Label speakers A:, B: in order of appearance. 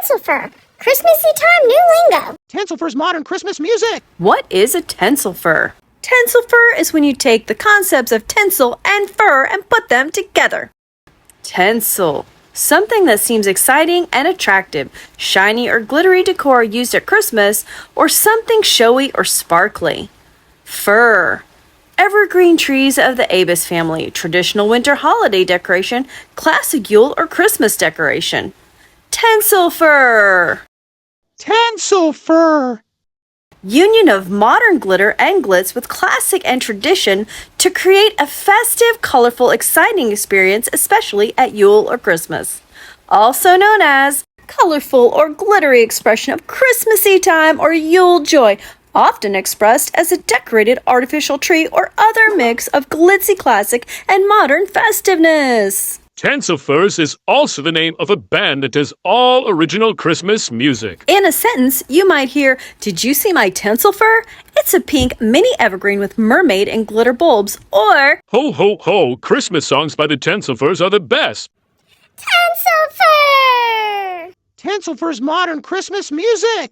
A: Tinselfir. Christmassy Time New Lingo.
B: Tinselfir's modern Christmas music.
C: What is a tinselfir? Tinselfir is when you take the concepts of tinsel and fur and put them together. Tinsel. Something that seems exciting and attractive, shiny or glittery decor used at Christmas, or something showy or sparkly. Fir. Evergreen trees of the Avis family, traditional winter holiday decoration, classic Yule or Christmas decoration. Tinselfir.
B: Tinselfir.
C: Union of modern glitter and glitz with classic and tradition to create a festive, colorful, exciting experience, especially at Yule or Christmas. Also known as colorful or glittery expression of Christmassy time or Yule joy, often expressed as a decorated artificial tree or other mix of glitzy classic and modern festiveness.
D: Tinselfirs is also the name of a band that does all original Christmas music.
C: In a sentence, you might hear, "Did you see my tinselfir? It's a pink mini evergreen with mermaid and glitter bulbs." Or,
D: Ho, ho, ho, Christmas songs by the Tinselfirs are the best.
A: Tinselfir!
B: Tinselfir's modern Christmas music.